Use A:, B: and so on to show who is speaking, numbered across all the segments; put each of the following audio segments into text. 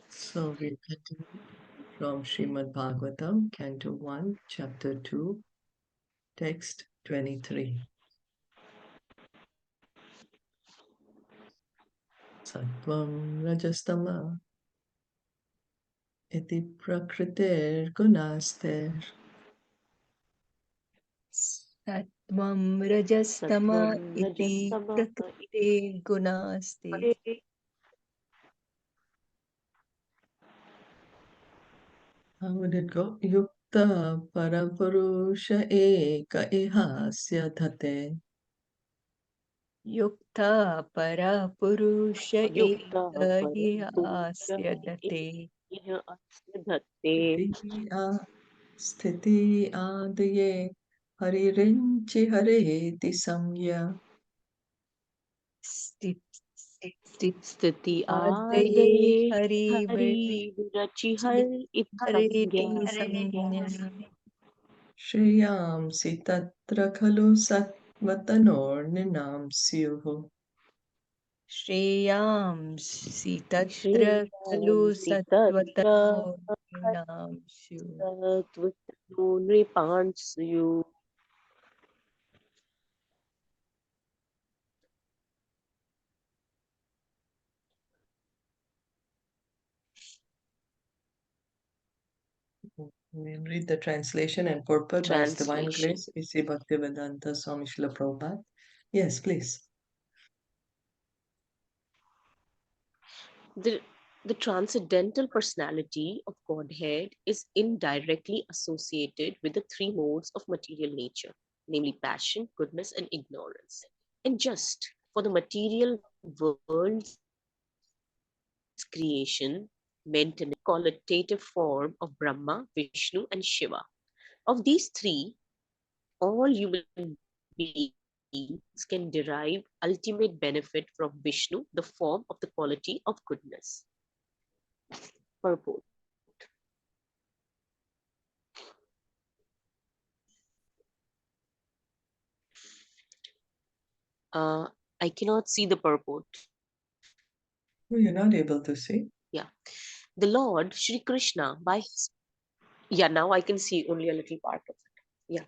A: So we continue from Srimad Bhagavatam, Canto 1, Chapter 2, Text 23. Sattvam Rajastama iti prakriter gunaster
B: Sattvam rajastama
C: Sattvam
B: iti
C: rajastama
B: prakrite gunaste.
C: iti
A: How would it go? Yukta Parapurusha Eka Ihasya Dhate
B: Yukta para purusha
C: युक्तः
B: eka hi
C: परपुरुषः
B: asyadate.
C: इह अस्य धत्ते
A: Sthiti Adaye Haririnchi Hareti Samya
B: Stit stit
C: स्थिति
B: adaye
C: आदये
B: hari
C: Hari विरचि हर इति संज्ञा
B: hareti samnya.
A: Shreyamsi Tatra Khalu Sattvatanor Syuhu.
B: Shreyamsi tatra khalu
C: श्रेयांसि तत्र
B: sattvatano namshu.
C: सत्त्वनो नृपांस्यु
A: We'll read the translation and purport by His Divine
C: translation.
A: Grace, A.C. Bhaktivedanta Swami Srila Prabhupada. Yes, please.
C: The transcendental personality of Godhead is indirectly associated with the three modes of material nature, namely passion, goodness, and ignorance. And just for the material world's creation, maintenance, qualitative form of Brahma, Vishnu, and Shiva. Of these three, all human beings can derive ultimate benefit from Vishnu, the form of the quality of goodness. Purport. I cannot see the purport.
A: Oh, you're not able to see?
C: Yeah. The Lord Shri Krishna by his, yeah, now I can see only a little part of it. Yeah.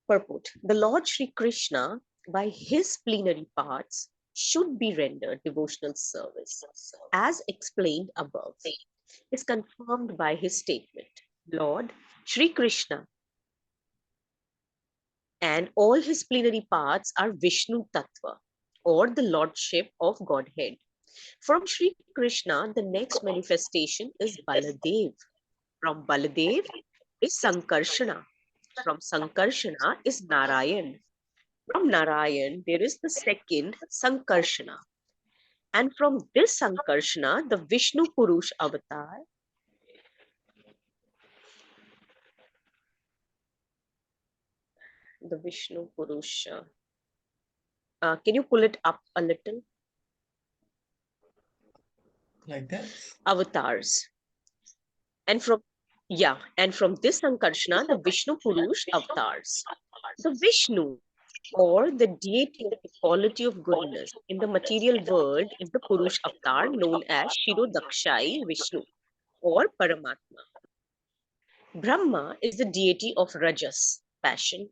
C: Purport. The Lord Shri Krishna by his plenary parts should be rendered devotional service. As explained above, is confirmed by his statement. Lord Shri Krishna and all his plenary parts are Vishnu Tattva or the Lordship of Godhead. From Sri Krishna, the next manifestation is Baladev. From Baladev is Sankarshana. From Sankarshana is Narayan. From Narayan, there is the second Sankarshana. And from this Sankarshana, the Vishnu Purush avatar, the Vishnu Purusha. Can you pull it up a little?
A: Like that?
C: Avatars. And from this Sankarshana, the Vishnu Purush avatars. The Vishnu or the deity of the quality of goodness in the material world is the Purush avatar known as Shirodakshai Vishnu or Paramatma. Brahma is the deity of Rajas, passion,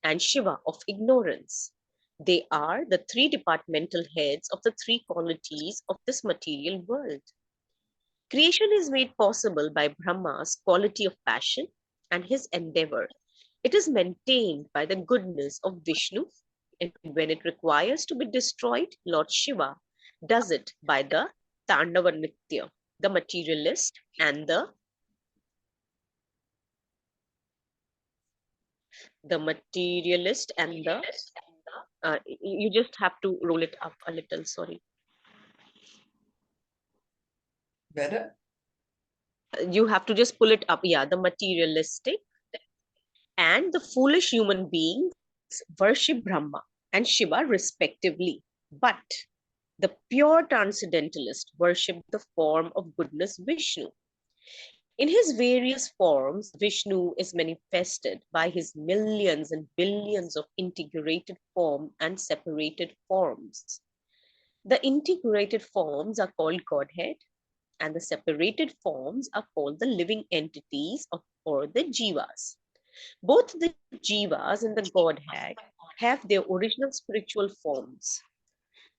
C: and Shiva of ignorance. They are the three departmental heads of the three qualities of this material world. Creation is made possible by Brahma's quality of passion and his endeavor. It is maintained by the goodness of Vishnu, and when it requires to be destroyed, Lord Shiva does it by the Tandava Nitya, the materialist, and the materialist and the you just have to roll it up a little, sorry.
A: Better?
C: You have to just pull it up. Yeah, the materialistic and the foolish human beings worship Brahma and Shiva respectively. But the pure transcendentalist worship the form of goodness Vishnu. In his various forms, Vishnu is manifested by his millions and billions of integrated form and separated forms. The integrated forms are called Godhead, and the separated forms are called the living entities or the jivas. Both the jivas and the Godhead have their original spiritual forms.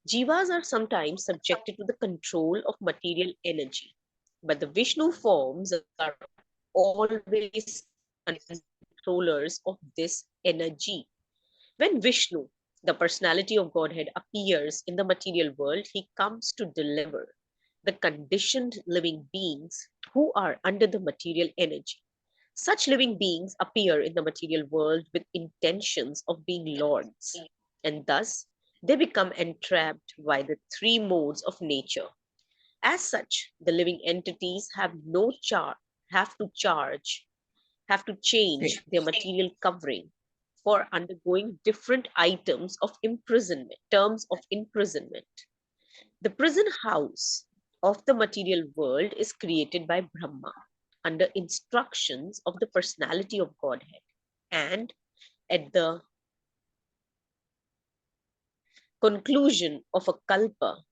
C: Jivas are sometimes subjected to the control of material energy, but the Vishnu forms are always controllers of this energy. When Vishnu, the personality of Godhead, appears in the material world, he comes to deliver the conditioned living beings who are under the material energy. Such living beings appear in the material world with intentions of being lords, and thus they become entrapped by the three modes of nature. As such, the living entities have no have to have to change their material covering for undergoing different terms of imprisonment. The prison house of the material world is created by Brahma under instructions of the personality of Godhead. And at the conclusion of a kalpa,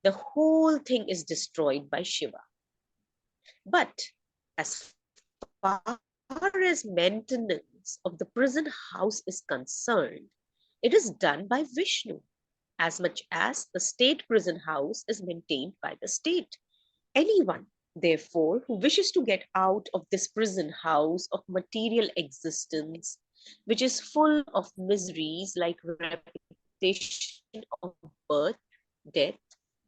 C: the whole thing is destroyed by Shiva. But as far as maintenance of the prison house is concerned, it is done by Vishnu, as much as the state prison house is maintained by the state. Anyone, therefore, who wishes to get out of this prison house of material existence, which is full of miseries like repetition of birth, death,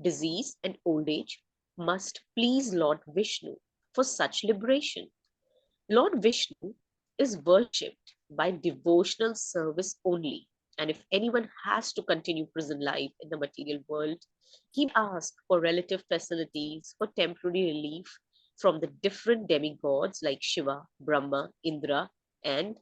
C: disease, and old age, must please Lord Vishnu for such liberation. Lord Vishnu is worshipped by devotional service only. And if anyone has to continue prison life in the material world, he asks for relative facilities for temporary relief from the different demigods like Shiva, Brahma, Indra, and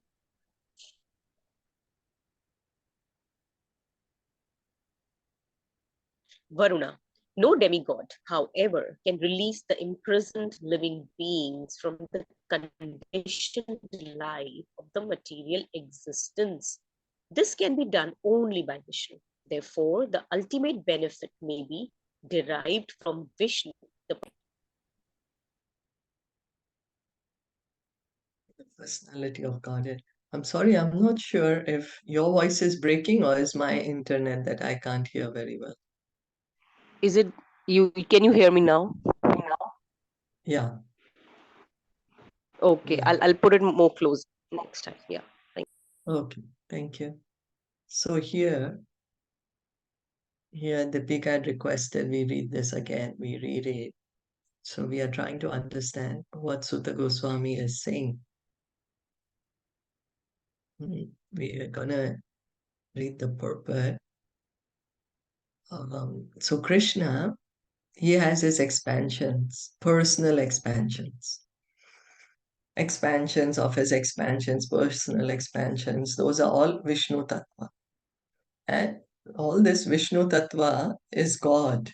C: Varuna. No demigod, however, can release the imprisoned living beings from the conditioned life of the material existence. This can be done only by Vishnu. Therefore, the ultimate benefit may be derived from Vishnu, the
A: Personality of Godhead. I'm sorry, I'm not sure if your voice is breaking or is my internet that I can't hear very well.
C: Is it you? Can you hear me now?
A: Yeah,
C: Okay,
A: yeah.
C: I'll put it more close next time. Yeah.
A: Okay, thank you. So here Deepika had requested we read this again, we reread. So we are trying to understand what Sutta Goswami is saying. We are gonna read the purport. So Krishna, he has his expansions, personal expansions. Expansions of his expansions, personal expansions, those are all Vishnu Tattva. And all this Vishnu Tattva is God.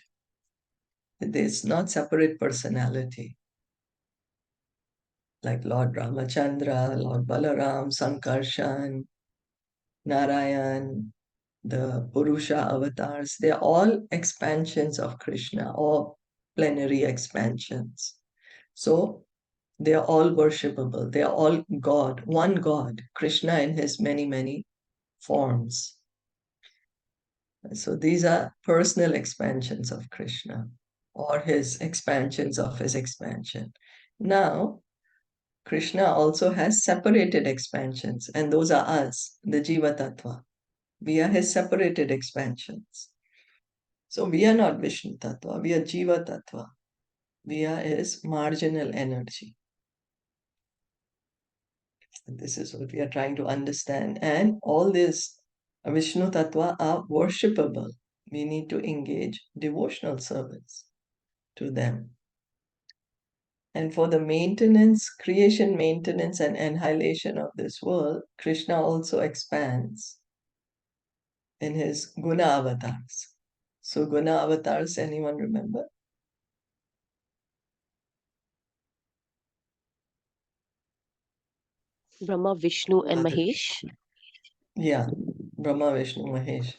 A: It is not separate personality. Like Lord Ramachandra, Lord Balaram, Sankarshan, Narayan, the Purusha avatars, they're all expansions of Krishna, or plenary expansions. So they are all worshipable. They are all God, one God, Krishna in his many, many forms. So these are personal expansions of Krishna, or his expansions of his expansion. Now, Krishna also has separated expansions, and those are us, the Jiva Tattva. We are his separated expansions. So we are not Vishnu Tattva, we are Jiva Tattva. We are his marginal energy. This is what we are trying to understand. And all these Vishnu Tattva are worshipable. We need to engage devotional service to them. And for the maintenance, creation, maintenance, and annihilation of this world, Krishna also expands in his Guna avatars. So, Guna avatars, anyone remember?
C: Brahma, Vishnu, and Mahesh.
A: Yeah, Brahma, Vishnu, Mahesh.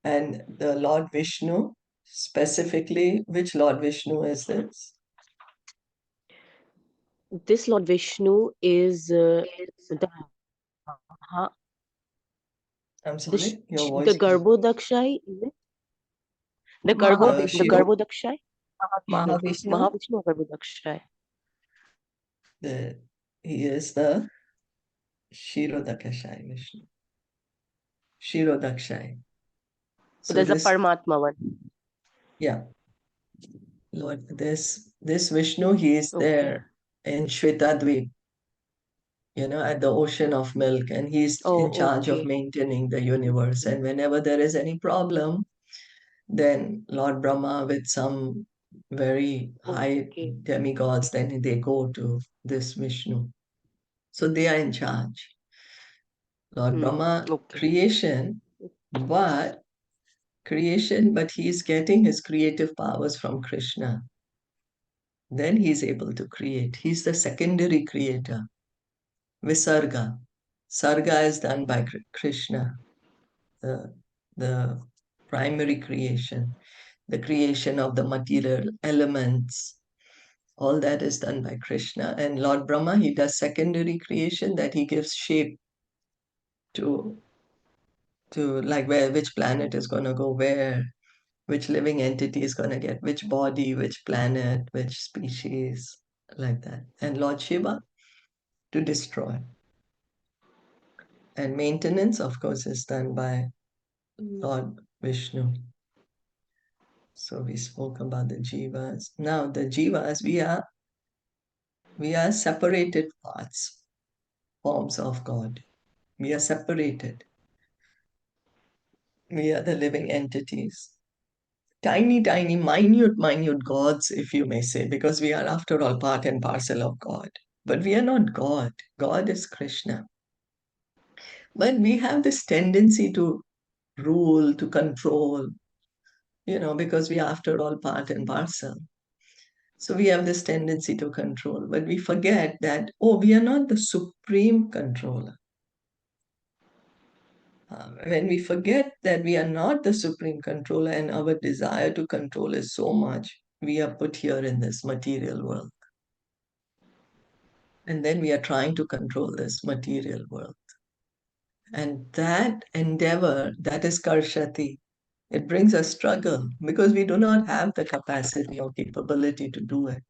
A: And the Lord Vishnu, specifically, which Lord Vishnu is this?
C: this Lord Vishnu is the Maha,
A: I'm
C: the,
A: sorry, your
C: the
A: voice broke.
C: Garbhodakshai, is it? The
A: The
C: the
A: Shiro,
C: Garbhodakshai?
B: Mahavishnu.
C: Mahavishnu or Garbhodakshai?
A: the he is the Shirodakashai Vishnu. Shirodakshai.
C: So
A: So
C: there's a
A: this,
C: Paramatma one.
A: yeah, Lord, this Vishnu, he is
C: Okay.
A: there in Shvetadvip, at the ocean of milk, and he's in
C: Oh,
A: charge of
C: okay.
A: maintaining the universe. And whenever there is any problem, then Lord Brahma with some very high
C: Okay.
A: demigods, then they go to this Vishnu. So they are in charge. Lord Brahma,
C: Okay.
A: but but he's getting his creative powers from Krishna. Then he's able to create. He's the secondary creator. Visarga. Sarga is done by Krishna, the primary creation, the creation of the material elements. All that is done by Krishna. And Lord Brahma, he does secondary creation, that he gives shape to like which planet is going to go where, which living entity is going to get which body, which planet, which species, like that. And Lord Shiva to destroy. And maintenance, of course, is done by Lord Vishnu. So we spoke about the jivas. Now the jivas, we are separated parts, forms of God. We are separated. We are the living entities. Tiny, tiny, minute gods, if you may say, because we are, after all, part and parcel of God. But we are not God. God is Krishna. But we have this tendency to rule, to control, because we are, after all, part and parcel. So we have this tendency to control, but we forget that, we are not the supreme controller. When we forget that we are not the supreme controller and our desire to control is so much, we are put here in this material world. And then we are trying to control this material world. And that endeavor, that is karshati. It brings a struggle because we do not have the capacity or capability to do it.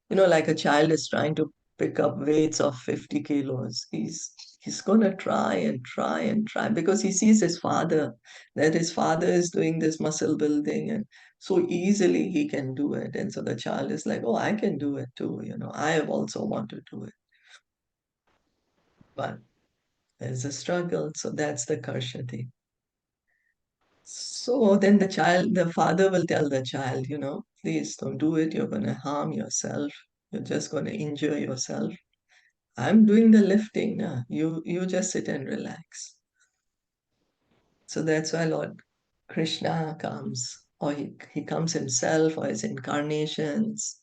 A: Like a child is trying to pick up weights of 50 kilos. He's going to try and try and try because he sees that his father is doing this muscle building, and so easily he can do it. And so the child is like, oh, I can do it too. I have also want to do it. But there's a struggle. So that's the karshati. So then the father will tell the child, please don't do it. You're going to harm yourself. You're just going to injure yourself. I'm doing the lifting now. You just sit and relax. So that's why Lord Krishna comes, or he comes himself, or his incarnations,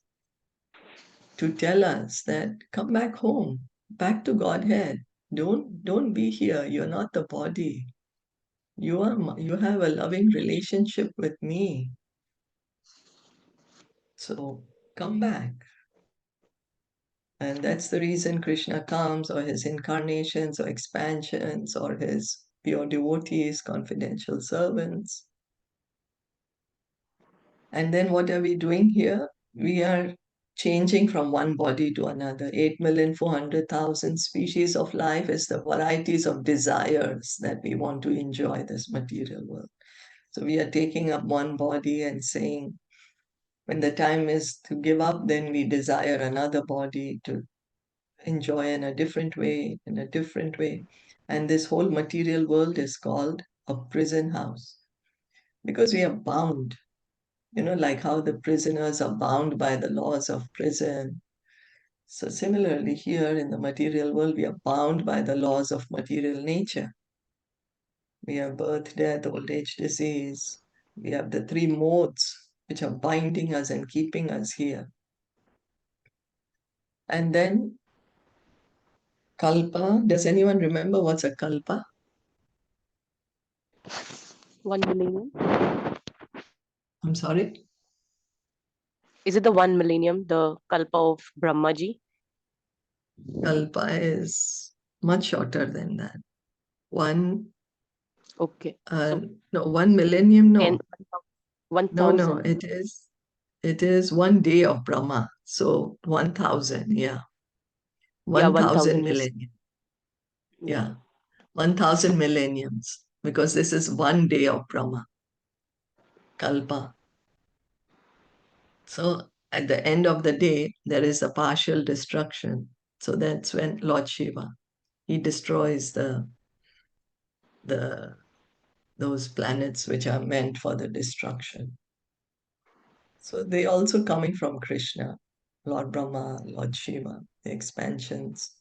A: to tell us that come back home, back to Godhead. Don't be here. You're not the body. You have a loving relationship with me. So come back. And that's the reason Krishna comes, or his incarnations, or expansions, or his pure devotees, confidential servants. And then what are we doing here? We are changing from one body to another. 8,400,000 species of life is the varieties of desires that we want to enjoy this material world. So we are taking up one body and saying, when the time is to give up, then we desire another body to enjoy in a different way, in a different way. And this whole material world is called a prison house because we are bound, like how the prisoners are bound by the laws of prison. So similarly, here in the material world, we are bound by the laws of material nature. We have birth, death, old age, disease. We have the three modes which are binding us and keeping us here. And then kalpa. Does anyone remember what's a kalpa?
C: 1 millennium.
A: I'm sorry?
C: Is it the 1 millennium, the kalpa of Brahmaji?
A: Kalpa is much shorter than that. One,
C: Okay. So
A: no, 1 millennium, no.
C: 1000.
A: It is 1 day of Brahma. So 1000, yeah.
C: Yeah,
A: 1000
C: 1000 is.
A: millennium,
C: Yeah.
A: yeah. 1000 millenniums, because this is 1 day of Brahma, Kalpa. So at the end of the day, there is a partial destruction. So that's when Lord Shiva, he destroys the those planets which are meant for the destruction. So they also coming from Krishna, Lord Brahma, Lord Shiva, the expansions.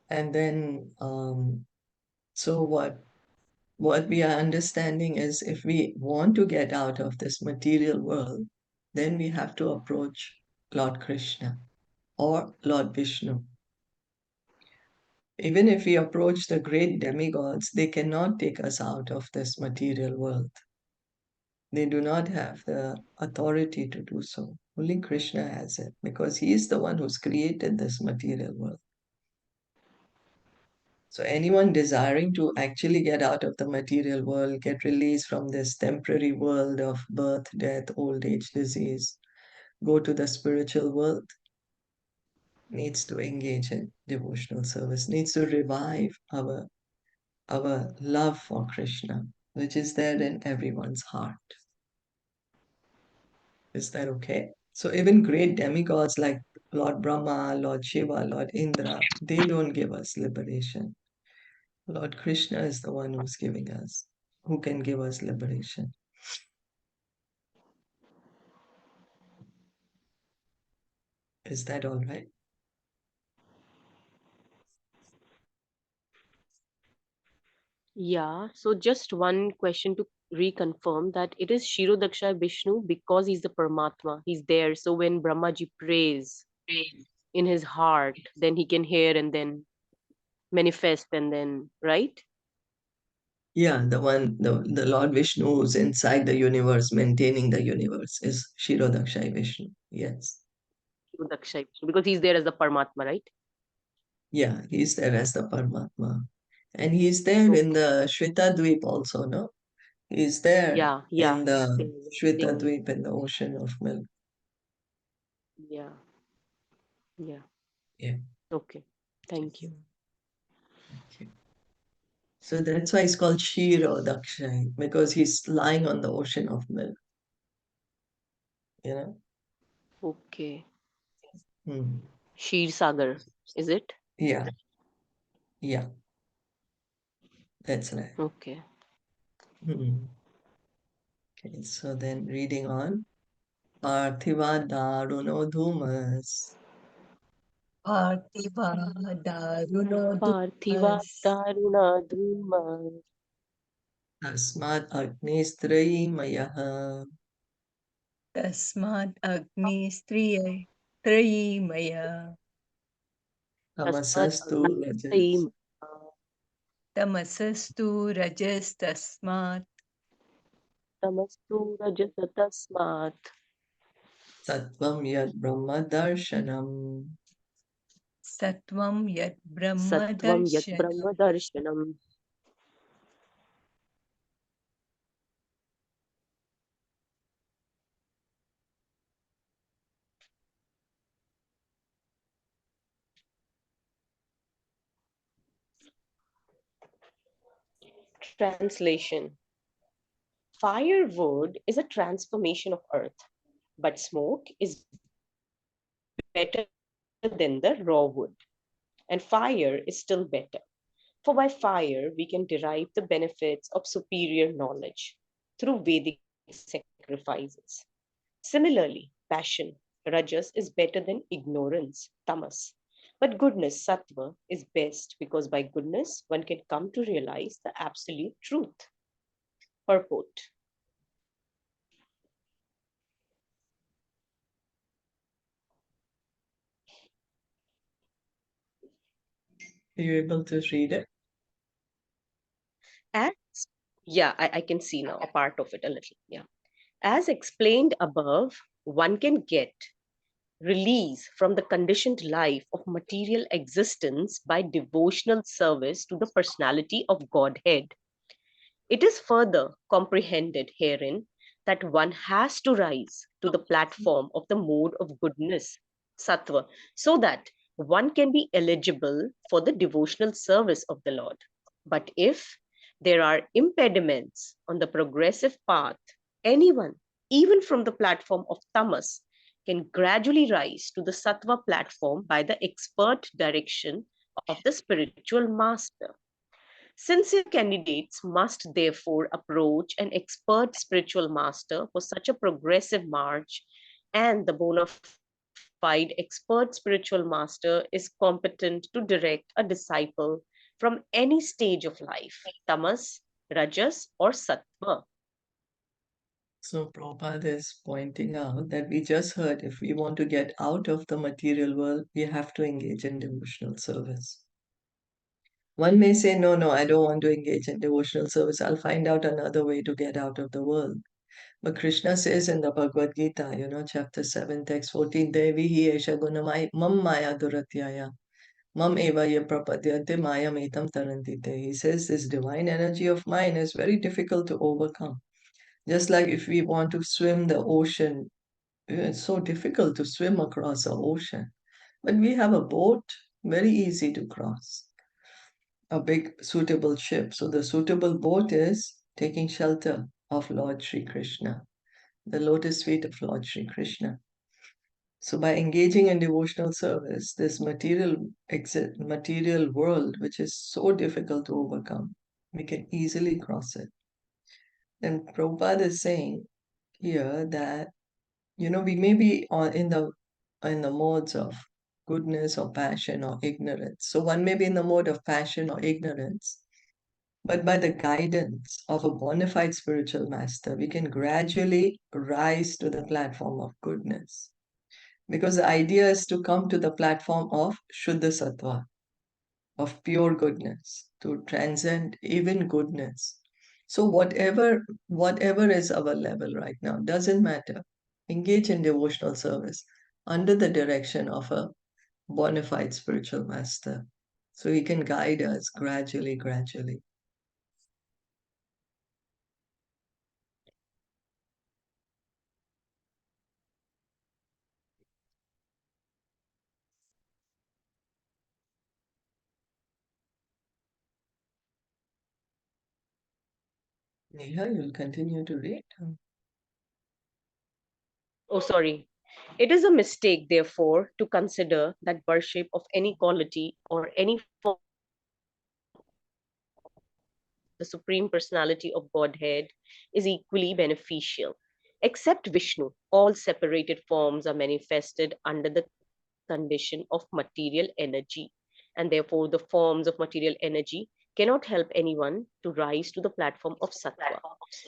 A: And then, so what we are understanding is if we want to get out of this material world, then we have to approach Lord Krishna or Lord Vishnu. Even if we approach the great demigods, they cannot take us out of this material world. They do not have the authority to do so. Only Krishna has it because he is the one who's created this material world. So, anyone desiring to actually get out of the material world, get released from this temporary world of birth, death, old age, disease, go to the spiritual world, needs to engage in devotional service, needs to revive our love for Krishna, which is there in everyone's heart. Is that okay? So even great demigods like Lord Brahma, Lord Shiva, Lord Indra, they don't give us liberation. Lord Krishna is the one who's giving us, who can give us liberation. Is that all right?
C: Yeah. So just one question to reconfirm that it is Shirodaksha Vishnu because he's the Paramatma. He's there. So when Brahmaji prays in his heart, then he can hear and then manifest and then, right?
A: Yeah, the Lord Vishnu who's inside the universe, maintaining the universe, is Shirodaksha Vishnu. Yes.
C: Shirodaksha Vishnu, because he's there as the Paramatma, right?
A: Yeah, he's there as the Paramatma. And he's there in
C: Okay.
A: the Shweta Dweep also, no? He's there
C: Yeah, yeah.
A: in
C: He's
A: the
C: there. Yeah.
A: Shweta Dweep in the ocean of milk.
C: Yeah. Yeah.
A: Yeah.
C: Okay. Thank you.
A: Okay. So that's why it's called Shiro Dakshay, because he's lying on the ocean of milk, you know?
C: Okay.
A: Hmm.
C: Sheer Sagar, is it?
A: Yeah, yeah, that's right.
C: Okay.
A: Hmm. Okay, so then reading on. Parthiva Daruno Dhumas,
B: Parthiva daruno
C: Parthiva
B: dumas.
C: Daruna Dhuma
A: Tasmat Agnistrayimayah,
B: Tasmad agni striya trayimaya.
C: Tasmat
A: Tamasastu Rajas,
C: Agni
B: Tamasastu rajas tasmat.
C: Tamastu Rajasa Tasmat
A: Sattvam Yad Brahma Darshanam.
B: Satvam yat brahma
C: Sattvam Yat
B: darshanam.
C: Brahma Darshanam. Translation. Firewood is a transformation of earth, but smoke is better than the raw wood. And fire is still better. For by fire, we can derive the benefits of superior knowledge through Vedic sacrifices. Similarly, passion, rajas, is better than ignorance, tamas. But goodness, sattva, is best because by goodness, one can come to realize the absolute truth. Purport.
A: Are you able to read it?
C: As yeah, I can see now a part of it a little. Yeah. As explained above, one can get release from the conditioned life of material existence by devotional service to the personality of Godhead. It is further comprehended herein that one has to rise to the platform of the mode of goodness, sattva, so that one can be eligible for the devotional service of the Lord. But if there are impediments on the progressive path, anyone, even from the platform of tamas, can gradually rise to the sattva platform by the expert direction of the spiritual master. Sincere candidates must therefore approach an expert spiritual master for such a progressive march, and the bona fide expert spiritual master is competent to direct a disciple from any stage of life, tamas, rajas, or sattva.
A: So Prabhupada is pointing out that we just heard if we want to get out of the material world, we have to engage in devotional service. One may say, no, no, I don't want to engage in devotional service. I'll find out another way to get out of the world. But Krishna says in the Bhagavad Gita, chapter 7, text 14, Devi hi esha gunamai mam maya duratyaya. Mam eva ye prapadyante mayam etam tarantite. He says this divine energy of mine is very difficult to overcome. Just like if we want to swim the ocean, it's so difficult to swim across the ocean. But we have a boat, very easy to cross, a big suitable ship. So the suitable boat is taking shelter of Lord Sri Krishna, the lotus feet of Lord Sri Krishna. So by engaging in devotional service, this material world, which is so difficult to overcome, we can easily cross it. And Prabhupada is saying here that we may be in the modes of goodness or passion or ignorance. So one may be in the mode of passion or ignorance, but by the guidance of a bona fide spiritual master, we can gradually rise to the platform of goodness. Because the idea is to come to the platform of Shuddha Sattva, of pure goodness, to transcend even goodness. So whatever is our level right now, doesn't matter. Engage in devotional service under the direction of a bona fide spiritual master. So he can guide us gradually, gradually. Neha, you'll continue to read.
C: Oh, sorry. It is a mistake, therefore, to consider that worship of any quality or any form of the Supreme Personality of Godhead is equally beneficial. Except Vishnu, all separated forms are manifested under the condition of material energy, and therefore the forms of material energy cannot help anyone to rise to the platform of sattva,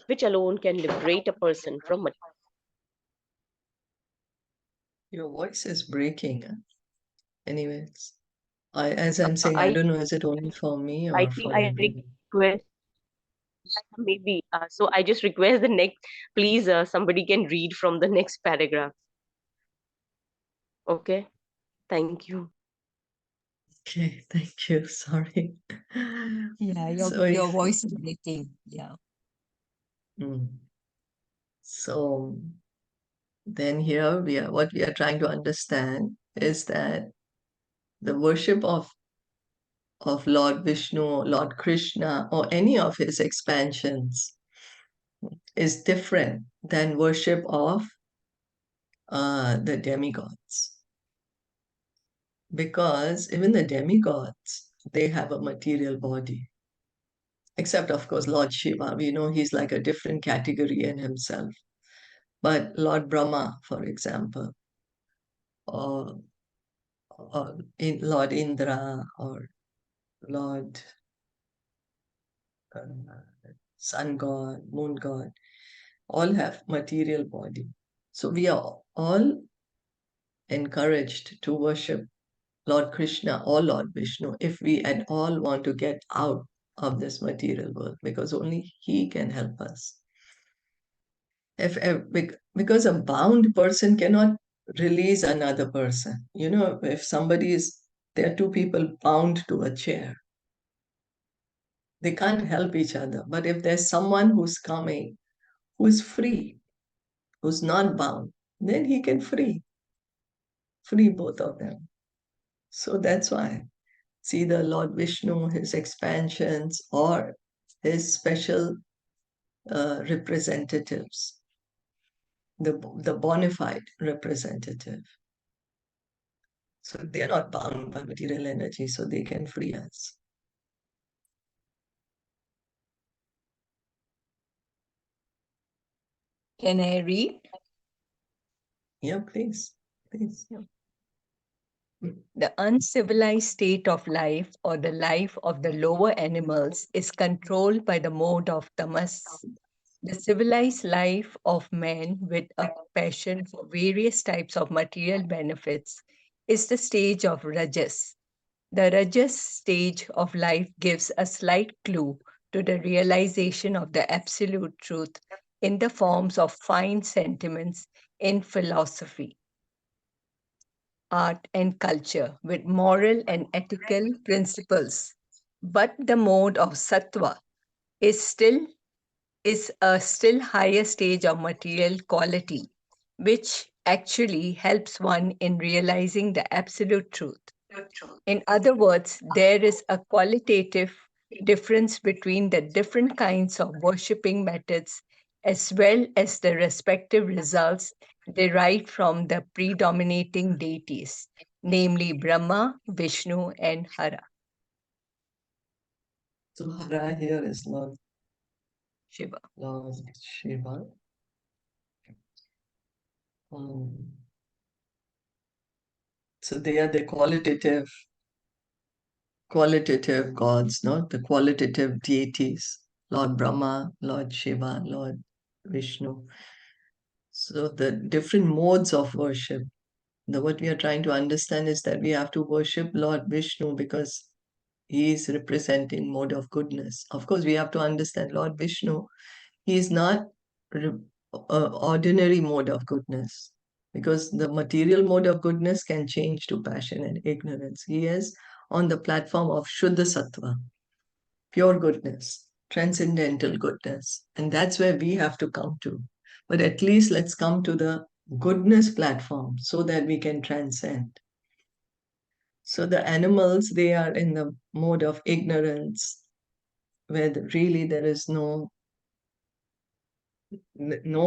C: which alone can liberate a person from
A: Your voice is breaking. Anyways, as I'm saying, I
C: I
A: don't know, is it only for me
C: I
A: or
C: think
A: for
C: I
A: everyone?
C: request maybe so I just request the next, please, somebody can read from the next paragraph. Okay, thank you.
A: Okay, thank you. Sorry.
B: Yeah,
A: So,
B: your voice is breaking. Yeah.
A: mm, so then here what we are trying to understand is that the worship of Lord Vishnu, Lord Krishna, or any of his expansions is different than worship of the demigods. Because even the demigods, they have a material body. Except, of course, Lord Shiva. We know he's like a different category in himself. But Lord Brahma, for example, or, Lord Indra, or Lord sun god, moon god, all have material body. So we are all encouraged to worship Lord Krishna or Lord Vishnu if we at all want to get out of this material world, because only he can help us. Because a bound person cannot release another person. You know, if somebody is, there are two people bound to a chair, they can't help each other. But if there's someone who's coming, who is free, who's not bound, then he can free both of them. So that's why it's either Lord Vishnu, his expansions, or his special representatives, the bona fide representative. So they're not bound by material energy, so they can free us.
B: Can I read?
A: Yeah, please. Please.
B: The uncivilized state of life or the life of the lower animals is controlled by the mode of tamas. The civilized life of man with a passion for various types of material benefits is the stage of rajas. The rajas stage of life gives a slight clue to the realization of the absolute truth in the forms of fine sentiments in philosophy, art, and culture with moral and ethical principles. But the mode of sattva is still is a still higher stage of material quality, which actually helps one in realizing the absolute truth. In other words, there is a qualitative difference between the different kinds of worshipping methods as well as the respective results derived from the predominating deities, namely Brahma, Vishnu, and Hara.
A: So Hara here is
B: Shiva.
A: Lord Shiva. Um, so they are the qualitative gods, no? The qualitative deities, Lord Brahma, Lord Shiva, Lord Vishnu. So the different modes of worship. What we are trying to understand is that we have to worship Lord Vishnu because he is representing mode of goodness. Of course, we have to understand Lord Vishnu. He is not ordinary mode of goodness because the material mode of goodness can change to passion and ignorance. He is on the platform of Shuddha Sattva, pure goodness, transcendental goodness. And that's where we have to come to. But at least let's come to the goodness platform so that we can transcend. So the animals, they are in the mode of ignorance, where really there is no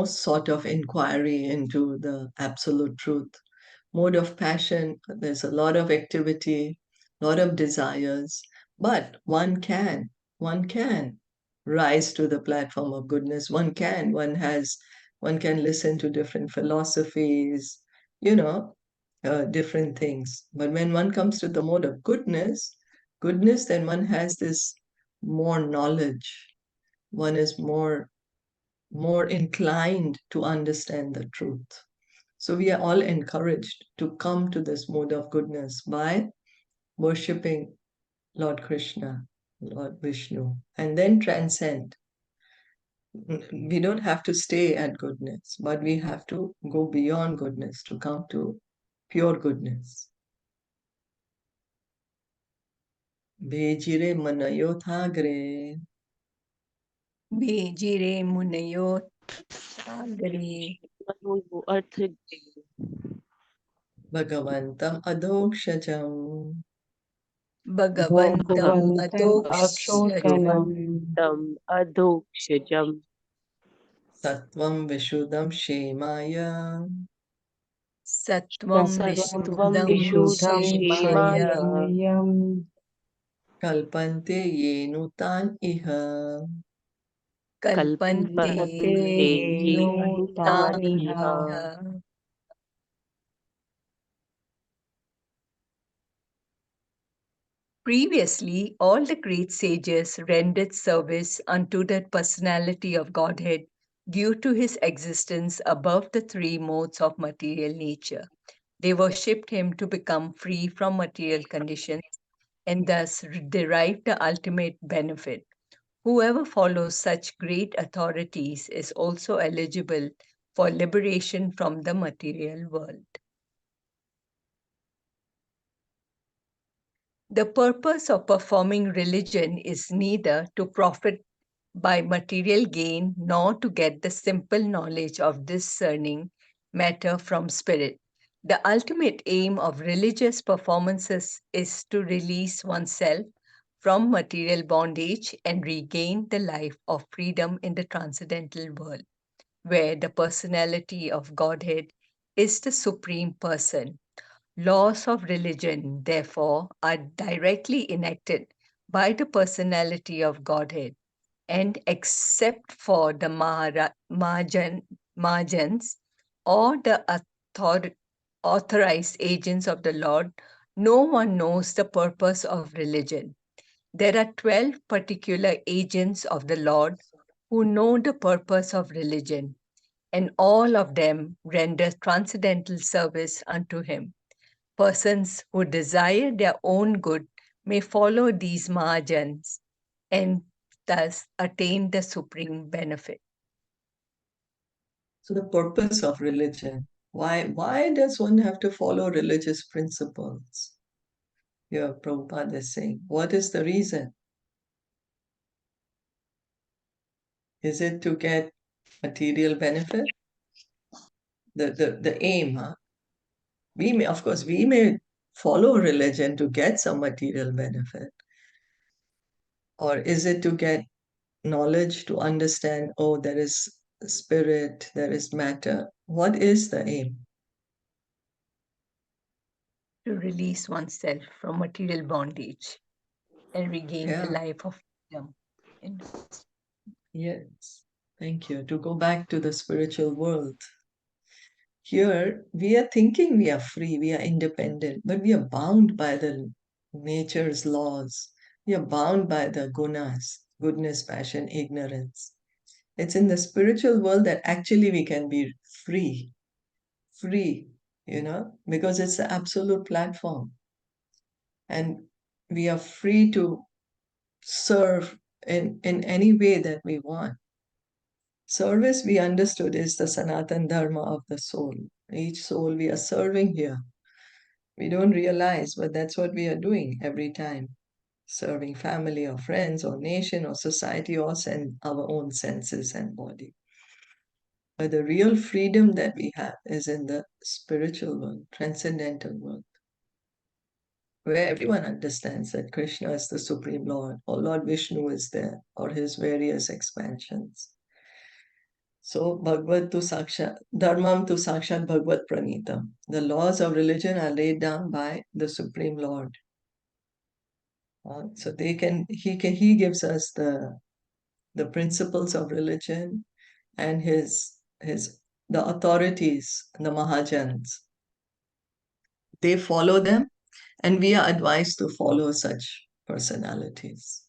A: sort of inquiry into the absolute truth. Mode of passion, there's a lot of activity, lot of desires, but one can rise to the platform of goodness. One can listen to different philosophies, you know, different things. But when one comes to the mode of goodness, then one has this more knowledge. One is more inclined to understand the truth. So we are all encouraged to come to this mode of goodness by worshipping Lord Krishna, Lord Vishnu, and then transcend. We don't have to stay at goodness, but we have to go beyond goodness to come to pure goodness. Bejire manayotagre
B: Bejire munayo sagare
C: वो अर्थ
A: bhagavantam adokshajam
B: Bhagavantam
D: Bhagavantam
B: Adokshajam
D: Akshojanam
C: तम अधोक्षजम
A: sattvam vishuddham shemaya
B: Sattvam
C: सत्वं
B: Vishuddham
C: विशुद्धं
D: Vishuddham
B: Shemaya
C: क्षेमाय
D: Shemayam
A: kalpante yenutan iha.
B: Kalpante
C: कल्पते
D: Kalpate
C: ये
D: Yenu
B: Nutan
C: नूतनिहा
D: Taniha
B: Iha. Previously, all the great sages rendered service unto the personality of Godhead due to his existence above the three modes of material nature. They worshipped him to become free from material conditions and thus derive the ultimate benefit. Whoever follows such great authorities is also eligible for liberation from the material world. The purpose of performing religion is neither to profit by material gain nor to get the simple knowledge of discerning matter from spirit. The ultimate aim of religious performances is to release oneself from material bondage and regain the life of freedom in the transcendental world, where the personality of Godhead is the supreme person. Laws of religion, therefore, are directly enacted by the personality of Godhead, and except for the Mahajans or the authorized agents of the Lord, no one knows the purpose of religion. There are 12 particular agents of the Lord who know the purpose of religion, and all of them render transcendental service unto him. Persons who desire their own good may follow these Mahajans and thus attain the supreme benefit.
A: So the purpose of religion. Why does one have to follow religious principles? Here, Prabhupada is saying, what is the reason? Is it to get material benefit? The aim, huh? Of course, we may follow religion to get some material benefit. Or is it to get knowledge, to understand, oh, there is spirit, there is matter? What is the aim?
B: To release oneself from material bondage and regain the
A: Yeah,
B: life of freedom.
A: yes. Thank you. To go back to the spiritual world. Here, we are thinking we are free, we are independent, but we are bound by the nature's laws. We are bound by the gunas, goodness, passion, ignorance. It's in the spiritual world that actually we can be free, because it's the absolute platform. And we are free to serve in any way that we want. Service, we understood, is the Sanatan Dharma of the soul. Each soul we are serving here. We don't realize, but that's what we are doing every time. Serving family or friends or nation or society or our own senses and body. But the real freedom that we have is in the spiritual world, transcendental world, where everyone understands that Krishna is the Supreme Lord, or Lord Vishnu is there, or his various expansions. So, Bhagavad tu Sakshat, Dharmam tu Sakshat Bhagavad Pranitam. The laws of religion are laid down by the Supreme Lord. So he gives us the principles of religion and the authorities, the Mahajans. They follow them, and we are advised to follow such personalities.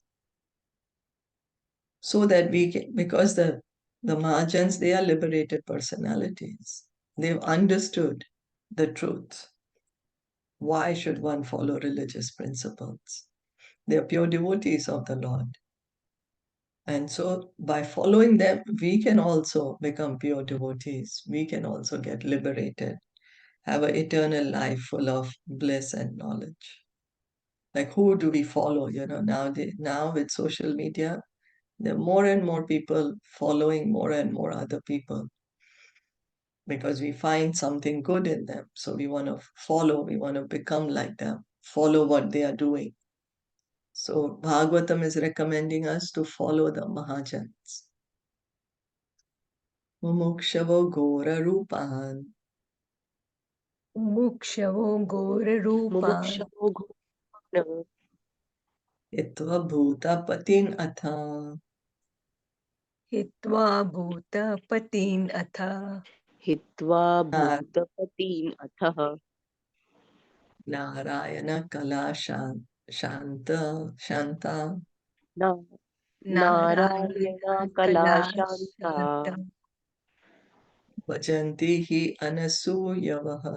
A: So that because the Mahajans, they are liberated personalities. They've understood the truth. Why should one follow religious principles? They are pure devotees of the Lord. And so by following them, we can also become pure devotees. We can also get liberated, have an eternal life full of bliss and knowledge. Like, who do we follow? Now with social media, there are more and more people following more and more other people because we find something good in them. So we want to follow, we want to become like them, follow what they are doing. So Bhagavatam is recommending us to follow the Mahajans. Mumukshavo Gora Rupan.
B: Mukshavo Gora Rupa
C: Mumukshavo ghona
A: Itva Bhuta Patin Atha.
B: Hitva Bhuta Patin Atha
C: हित्वा
A: Na-
C: भूतपतिम् अथः
A: Narayana Kala Shanta.
C: न- Narayana
B: Narayana
C: कला
B: Kala
C: Shanta
B: Shanta
A: Vajanti Hi Anasuyavaha.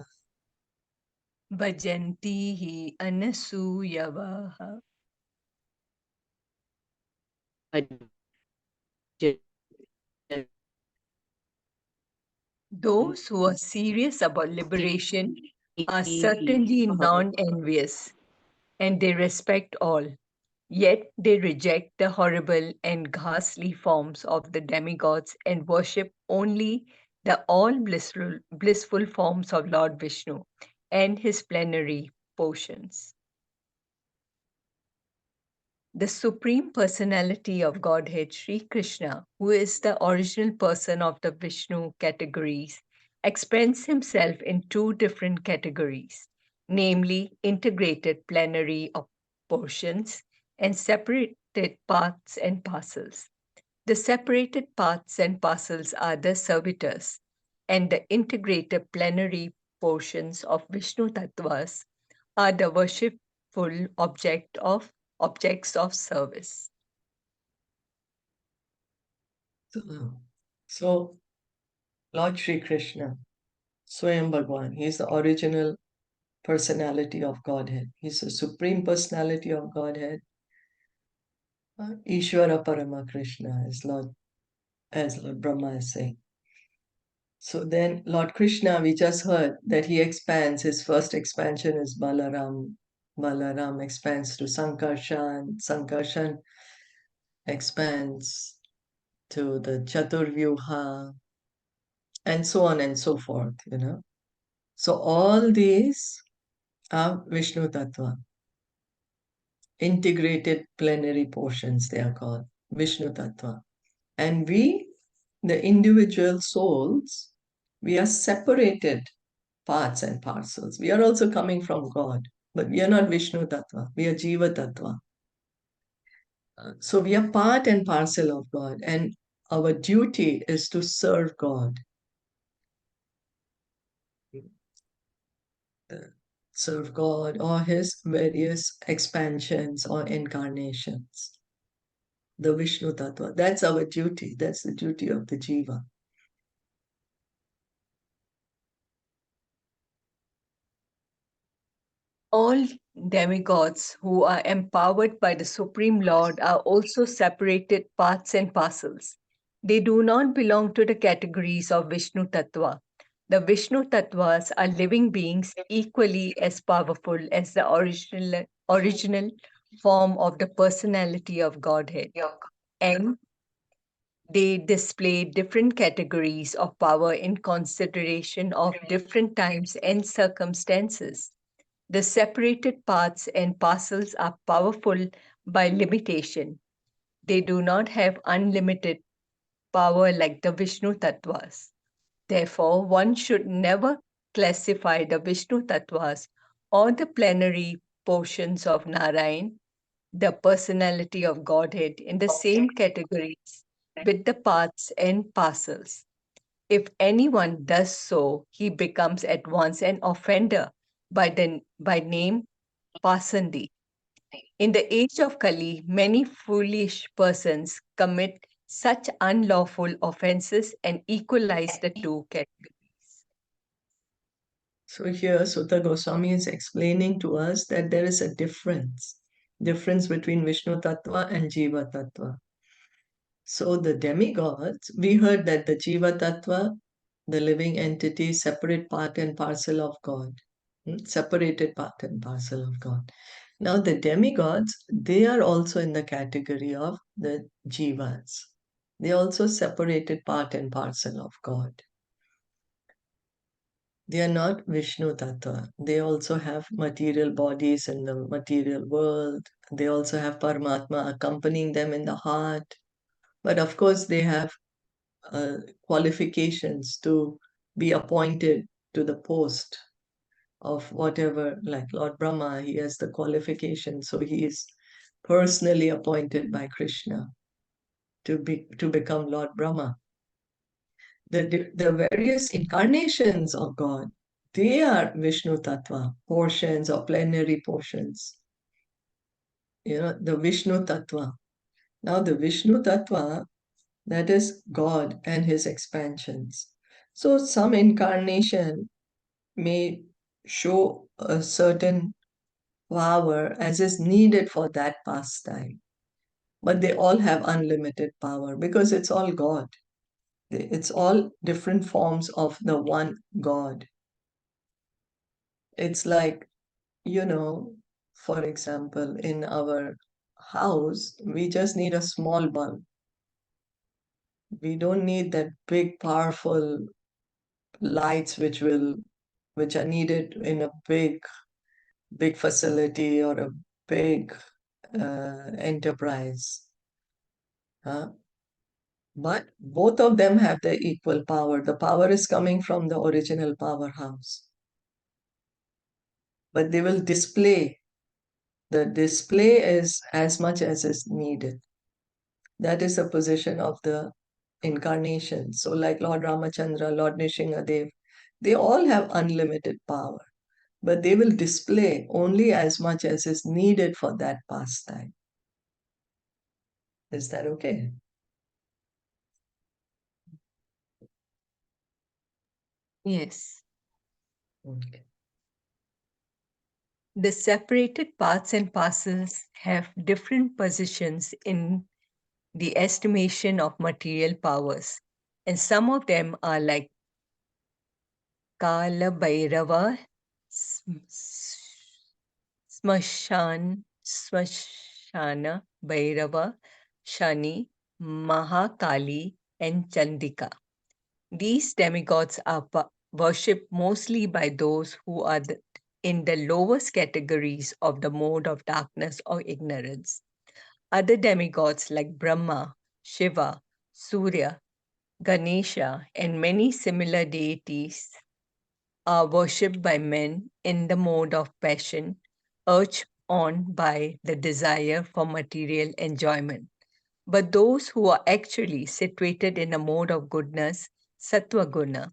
B: Bhajanti Hi Anasuyavaha. Those who are serious about liberation are certainly non-envious and they respect all. Yet they reject the horrible and ghastly forms of the demigods and worship only the all blissful forms of Lord Vishnu and his plenary portions. The Supreme Personality of Godhead, Sri Krishna, who is the original person of the Vishnu categories, expands himself in two different categories, namely integrated plenary of portions and separated parts and parcels. The separated parts and parcels are the servitors, and the integrated plenary portions of Vishnu Tattvas are the worshipful objects of service.
A: So Lord Sri Krishna, Swayam Bhagwan, he is the original personality of Godhead. He's the supreme personality of Godhead. Ishvara Parama Krishna, as Lord Brahma is saying. So then Lord Krishna, we just heard that he expands. His first expansion is Balaram. Balaram expands to Sankarshan. Sankarshan expands to the Chaturvyuha, and so on and so forth, So all these are Vishnu Tattva. Integrated plenary portions, they are called Vishnu Tattva. And we, the individual souls, we are separated parts and parcels. We are also coming from God, but we are not Vishnu Tattva. We are Jiva Tattva. So we are part and parcel of God, and our duty is to serve God. Serve God or his various expansions or incarnations. The Vishnu Tattva. That's our duty. That's the duty of the Jiva.
B: All demigods who are empowered by the Supreme Lord are also separated parts and parcels. They do not belong to the categories of Vishnu Tattva. The Vishnu Tattvas are living beings equally as powerful as the original form of the personality of Godhead. And they display different categories of power in consideration of different times and circumstances. The separated parts and parcels are powerful by limitation. They do not have unlimited power like the Vishnu Tattvas. Therefore, one should never classify the Vishnu Tattvas or the plenary portions of Narayan, the personality of Godhead, in the same categories with the parts and parcels. If anyone does so, he becomes at once an offender by name Pasandi. In the age of Kali, many foolish persons commit such unlawful offenses and equalize the two categories.
A: So here Sutta Goswami is explaining to us that there is a difference between Vishnu Tattva and Jiva Tattva. So the demigods, we heard that the Jiva Tattva, the living entity, separate part and parcel of God. Separated part and parcel of God. Now the demigods, they are also in the category of the Jivas. They also separated part and parcel of God. They are not Vishnu Tattva. They also have material bodies in the material world. They also have Paramatma accompanying them in the heart. But of course, they have qualifications to be appointed to the post of whatever, like Lord Brahma, he has the qualification. So he is personally appointed by Krishna to become Lord Brahma. The various incarnations of God, they are Vishnu Tattva, portions or plenary portions. The Vishnu Tattva. Now the Vishnu Tattva, that is God and his expansions. So some incarnation may show a certain power as is needed for that pastime. But they all have unlimited power because it's all God. It's all different forms of the one God. It's like, you know, For example, in our house, we just need a small bulb. We don't need that big, powerful lights which are needed in a big facility or a big enterprise. Huh? But both of them have the equal power. The power is coming from the original powerhouse. But they will display. The display is as much as is needed. That is the position of the incarnation. So, like Lord Ramachandra, Lord Nishingadev, they all have unlimited power, but they will display only as much as is needed for that pastime. Is that okay?
B: Yes.
A: Okay.
B: The separated parts and parcels have different positions in the estimation of material powers, and some of them are like Kala Bhairava, Smashana Bhairava, Shani, Mahakali, and Chandika. These demigods are worshipped mostly by those who are in the lowest categories of the mode of darkness or ignorance. Other demigods like Brahma, Shiva, Surya, Ganesha, and many similar deities are worshipped by men in the mode of passion, urged on by the desire for material enjoyment. But those who are actually situated in a mode of goodness, sattva guna,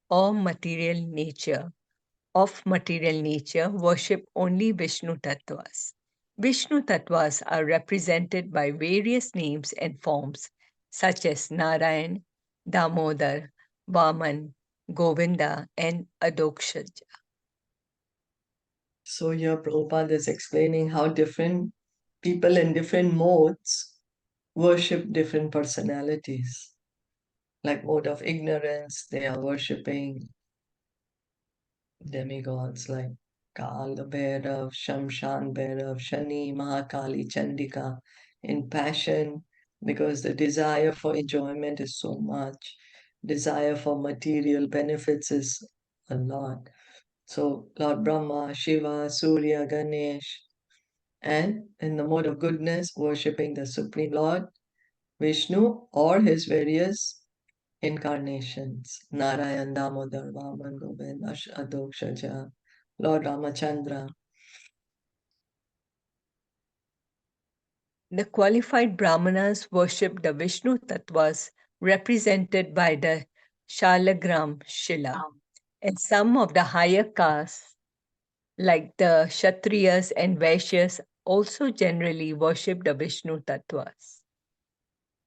B: or material nature, worship only Vishnu Tattvas. Vishnu Tattvas are represented by various names and forms such as Narayan, Damodar, Vaman, Govinda, and Adokshaja.
A: So here Prabhupada is explaining how different people in different modes worship different personalities. Like mode of ignorance, they are worshipping demigods like Kal, Bhairav, Shamshan Bhairav, Shani, Mahakali, Chandika. In passion, because the desire for enjoyment is so much, desire for material benefits is a lot. So Lord Brahma, Shiva, Surya, Ganesh, and in the mode of goodness, worshipping the Supreme Lord, Vishnu, or his various incarnations, Narayan, Damodar, Vaman, Govind, Adokshaja, Lord Ramachandra.
B: The qualified Brahmanas worship the Vishnu Tattvas represented by the Shalagram Shila, and some of the higher castes, like the Kshatriyas and Vaishyas, also generally worship the Vishnu Tattvas.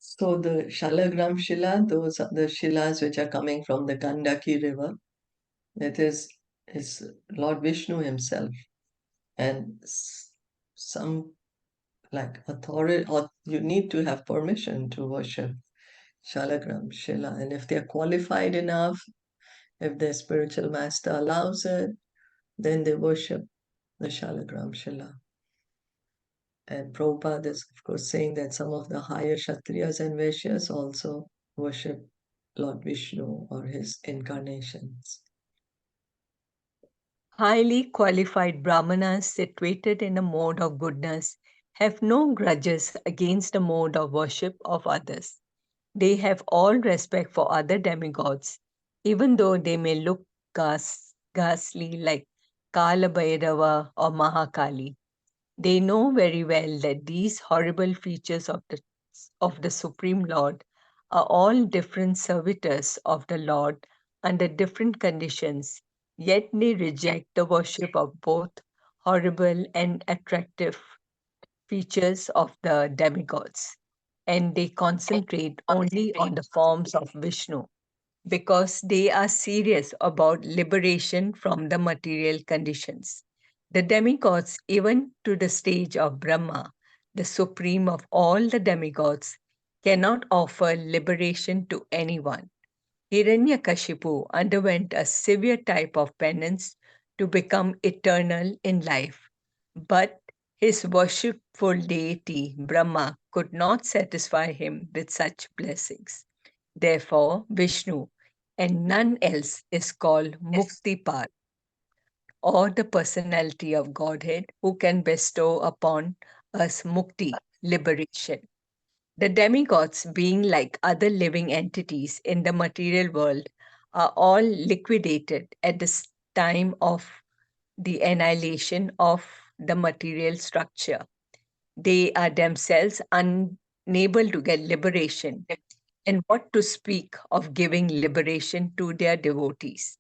A: So the Shalagram Shila, those are the Shilas which are coming from the Gandaki river. That is Lord Vishnu himself. And some like authority, or you need to have permission to worship Shalagram Shila. And if they're qualified enough, if their spiritual master allows it, then they worship the Shalagram Shila. And Prabhupada is, of course, saying that some of the higher Kshatriyas and Vaishyas also worship Lord Vishnu or his incarnations.
B: Highly qualified Brahmanas situated in a mode of goodness have no grudges against the mode of worship of others. They have all respect for other demigods, even though they may look ghastly like Kala Bhairava or Mahakali. They know very well that these horrible features of the Supreme Lord are all different servitors of the Lord under different conditions, yet they reject the worship of both horrible and attractive features of the demigods, and they concentrate only on the forms of Vishnu because they are serious about liberation from the material conditions. The demigods, even to the stage of Brahma, the supreme of all the demigods, cannot offer liberation to anyone. Hiranyakashipu underwent a severe type of penance to become eternal in life. But his worshipful deity, Brahma, could not satisfy him with such blessings. Therefore, Vishnu and none else is called Muktipad, or the personality of Godhead who can bestow upon us mukti, liberation. The demigods, being like other living entities in the material world, are all liquidated at the time of the annihilation of the material structure. They are themselves unable to get liberation, and what to speak of giving liberation to their devotees.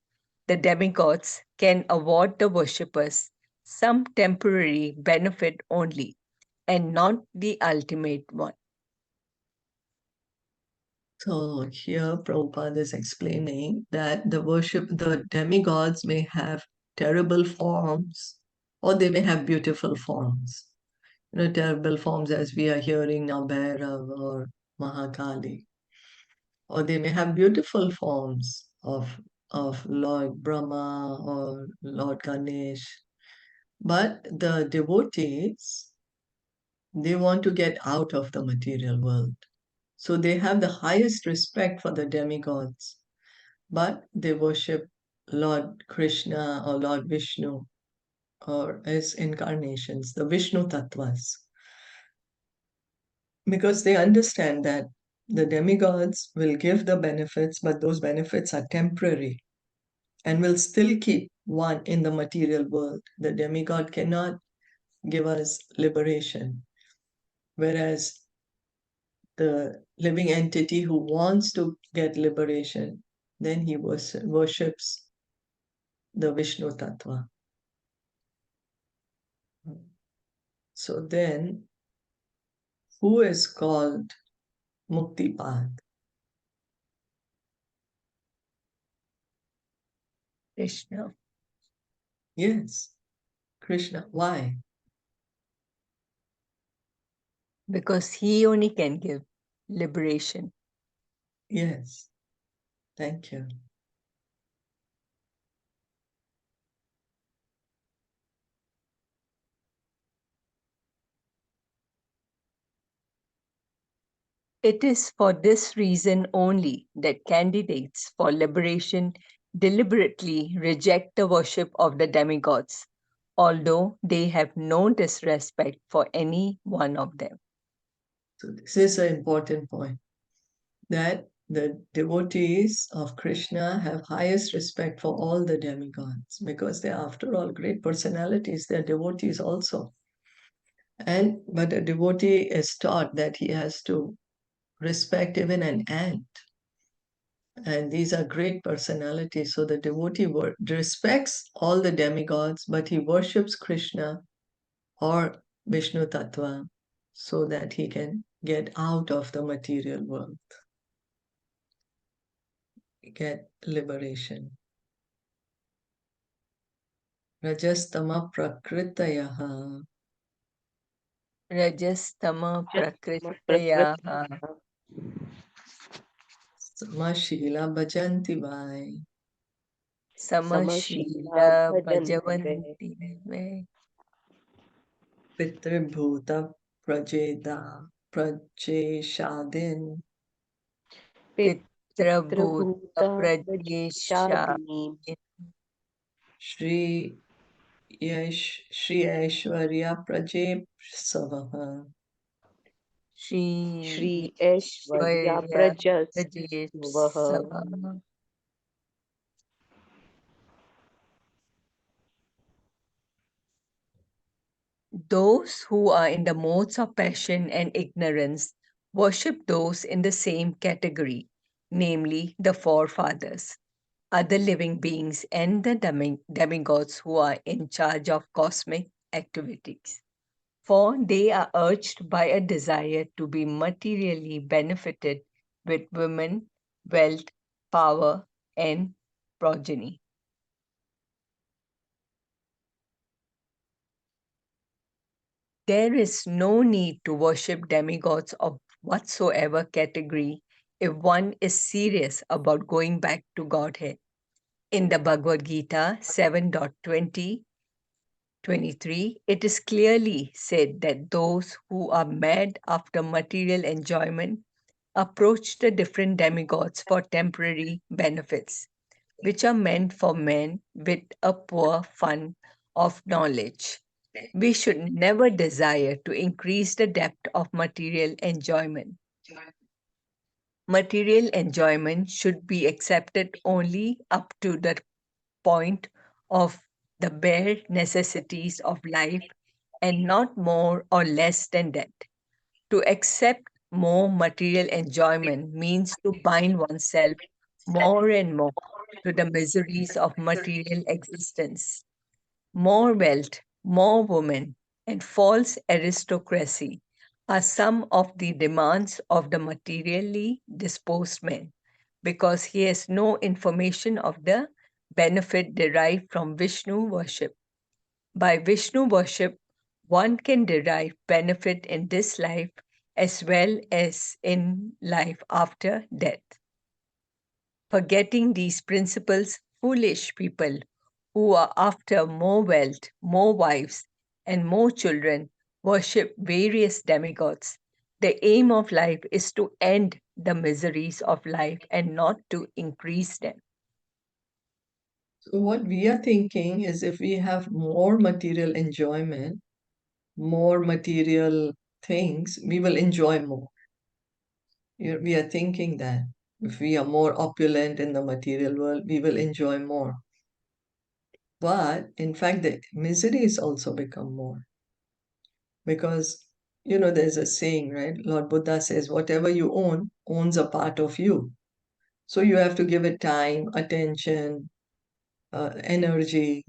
B: The demigods can award the worshippers some temporary benefit only, and not the ultimate one.
A: So here Prabhupada is explaining that the demigods may have terrible forms or they may have beautiful forms. Terrible forms as we are hearing now, Bhairav or Mahakali. Or they may have beautiful forms of Lord Brahma or Lord Ganesh. But the devotees, they want to get out of the material world. So they have the highest respect for the demigods, but they worship Lord Krishna or Lord Vishnu or his incarnations, the Vishnu Tattvas, because they understand that the demigods will give the benefits, but those benefits are temporary and will still keep one in the material world. The demigod cannot give us liberation, whereas the living entity who wants to get liberation, then he worships the Vishnu Tattva. So then, who is called Muktipad?
B: Krishna.
A: Yes, Krishna. Why?
B: Because he only can give liberation.
A: Yes, thank you.
B: It is for this reason only that candidates for liberation deliberately reject the worship of the demigods, although they have no disrespect for any one of them.
A: So this is an important point, that the devotees of Krishna have highest respect for all the demigods because they are, after all, great personalities. They are devotees also. But a devotee is taught that he has to respect even an ant. And these are great personalities. So the devotee respects all the demigods, but he worships Krishna or Vishnu Tattva so that he can get out of the material world, get liberation. Rajastama Prakritayaha
B: Rajastama
C: Prakriti
B: Prakritaya
A: Samashila Bhajanti Vai
C: Samashila
B: Samashila
C: Bhajanti
B: Bhajavanti
A: Pitribhuta Prajeshadin
B: Pitrabhuta
C: Pitrabhuta
B: Prajesha
C: Prajeshadini
A: Shri Shri Aishwarya Prajepsavaha
B: Shri
C: Shri Aishwarya
B: Aishwarya
C: Prajas Vaha.
B: Prajesava. Those who are in the modes of passion and ignorance worship those in the same category, namely the forefathers, other living beings, and the demigods who are in charge of cosmic activities. For they are urged by a desire to be materially benefited with women, wealth, power, and progeny. There is no need to worship demigods of whatsoever category if one is serious about going back to Godhead. In the Bhagavad Gita 7.20, 23. It is clearly said that those who are mad after material enjoyment approach the different demigods for temporary benefits, which are meant for men with a poor fund of knowledge. We should never desire to increase the depth of material enjoyment. Material enjoyment should be accepted only up to the point of the bare necessities of life and not more or less than that. To accept more material enjoyment means to bind oneself more and more to the miseries of material existence. More wealth, more women, and false aristocracy are some of the demands of the materially disposed man because he has no information of the benefit derived from Vishnu worship. By Vishnu worship, one can derive benefit in this life as well as in life after death. Forgetting these principles, foolish people who are after more wealth, more wives, and more children worship various demigods. The aim of life is to end the miseries of life and not to increase them.
A: So what we are thinking is if we have more material enjoyment, more material things, we will enjoy more. We are thinking that if we are more opulent in the material world, we will enjoy more. But in fact, the miseries also become more because, there's a saying, right? Lord Buddha says, whatever you own owns a part of you. So you have to give it time, attention, energy.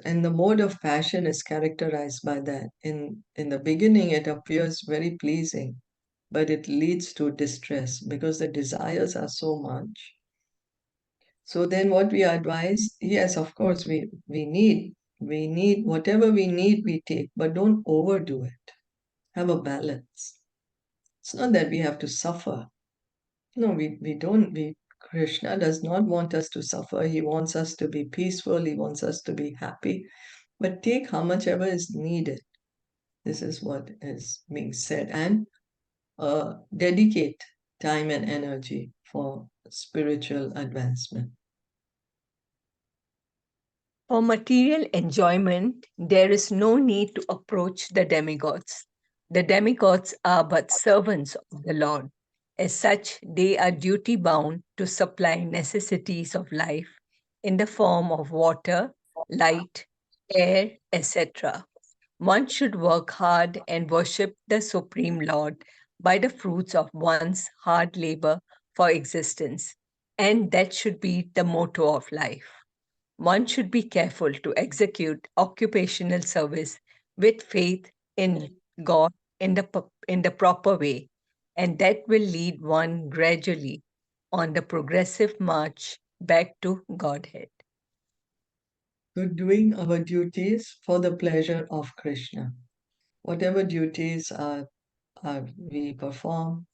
A: And the mode of passion is characterized by that. In the beginning, it appears very pleasing, but it leads to distress because the desires are so much. So then what we advise, yes, of course, we need whatever we need, we take, but don't overdo it. Have a balance. It's not that we have to suffer. No, we don't. Krishna does not want us to suffer. He wants us to be peaceful. He wants us to be happy. But take how much ever is needed. This is what is being said. And dedicate time and energy for spiritual advancement.
B: For material enjoyment, there is no need to approach the demigods. The demigods are but servants of the Lord. As such, they are duty bound to supply necessities of life in the form of water, light, air, etc. One should work hard and worship the Supreme Lord by the fruits of one's hard labor for existence, and that should be the motto of life. One should be careful to execute occupational service with faith in God in the proper way, and that will lead one gradually on the progressive march back to Godhead.
A: So doing our duties for the pleasure of Krishna. Whatever duties we perform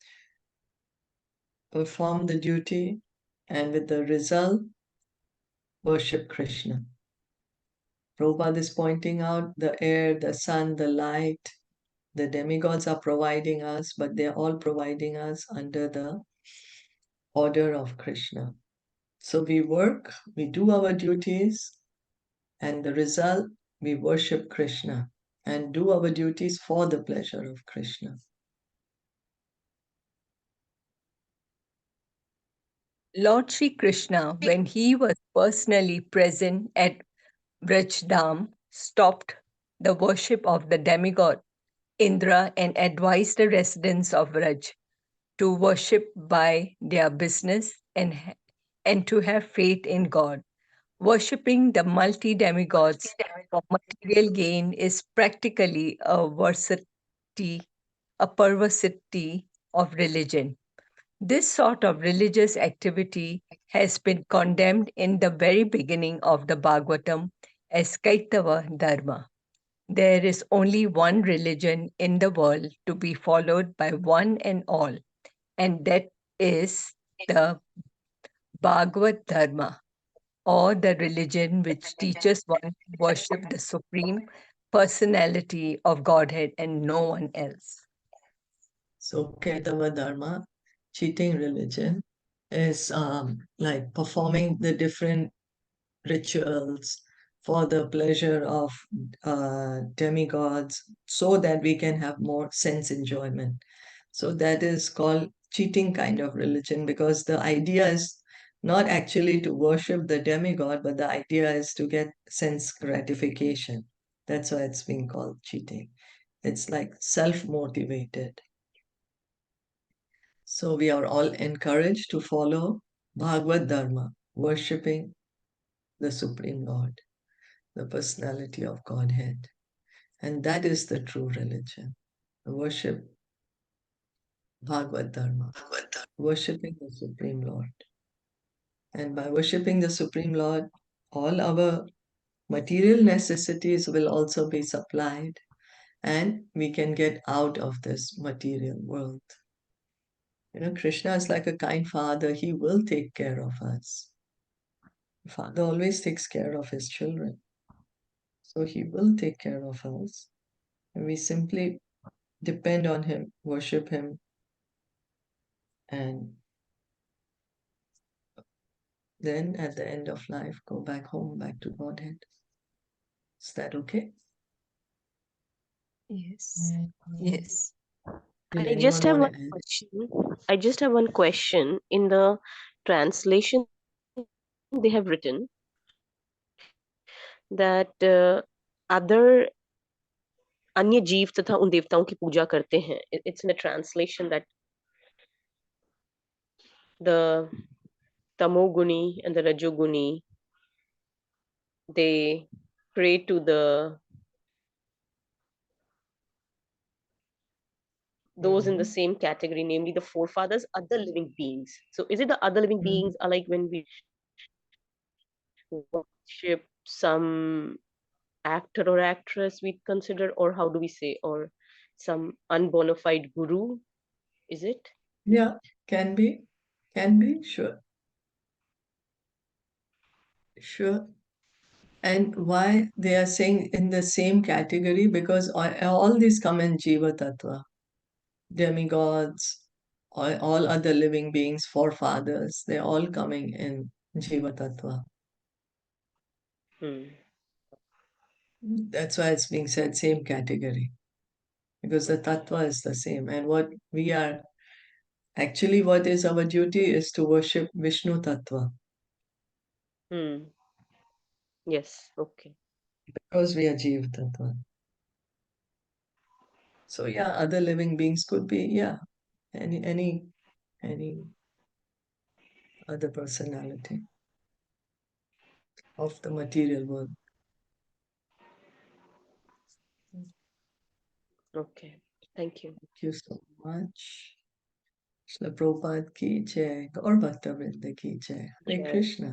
A: the duty, and with the result, worship Krishna. Prabhupada is pointing out the air, the sun, the light, the demigods are providing us, but they're all providing us under the order of Krishna. So we work, we do our duties, and the result, we worship Krishna and do our duties for the pleasure of Krishna.
B: Lord Sri Krishna, when he was personally present at Vrajdam, stopped the worship of the demigod Indra and advised the residents of Vraj to worship by their business and to have faith in God. Worshipping the multi demigods for material gain is practically a perversity of religion. This sort of religious activity has been condemned in the very beginning of the Bhagavatam as Kaitava Dharma. There is only one religion in the world to be followed by one and all, and that is the Bhagavad Dharma. or the religion which teaches one to worship the Supreme Personality of Godhead and no one else.
A: So Kaitava Dharma, cheating religion, is like performing the different rituals for the pleasure of demigods so that we can have more sense enjoyment. So that is called cheating kind of religion because the idea is not actually to worship the demigod, but the idea is to get sense gratification. That's why it's being called cheating. It's like self motivated. So we are all encouraged to follow Bhagavad Dharma, worshipping the Supreme Lord, the personality of Godhead. And that is the true religion. Worship Bhagavad Dharma, worshipping the Supreme Lord. And by worshipping the Supreme Lord, all our material necessities will also be supplied, and we can get out of this material world. Krishna is like a kind father. He will take care of us. Father always takes care of his children. So he will take care of us. And we simply depend on him, worship him, and then at the end of life, go back home, back to Godhead. Is that okay?
B: Yes. Yes.
A: Did
C: I just
A: anyone
C: have
A: want
C: one
A: to add?
C: question. I just have one question. In the translation, they have written that other अन्य जीव तथा उन देवताओं की पूजा करते हैं. It's in the translation that the tamoguni and the rajoguni, they pray to those in the
A: Mhm.
C: same category, namely the forefathers, other living beings. So is it the other living
A: Mhm.
C: beings are like when we worship some actor or actress we consider, or how do we say, or some unbona fide guru, is it?
A: Yeah, can be. Can be, sure. Sure. And why they are saying in the same category? Because all these come in Jiva Tattva, demigods, all other living beings, forefathers, they're all coming in Jiva Tattva.
C: Hmm.
A: That's why it's being said same category, because the Tattva is the same. And what we are actually, what is our duty is to worship Vishnu Tattva,
C: Hmm. Yes, okay.
A: because we are Jiva Tattva. So yeah, other living beings could be, yeah, any other personality of the material world.
C: Okay, thank you.
A: Thank you so much. Shla Prabhupada ki jai, Gaur Bhakta Vrinda ki jai. Hare
C: Jai.
A: Krishna.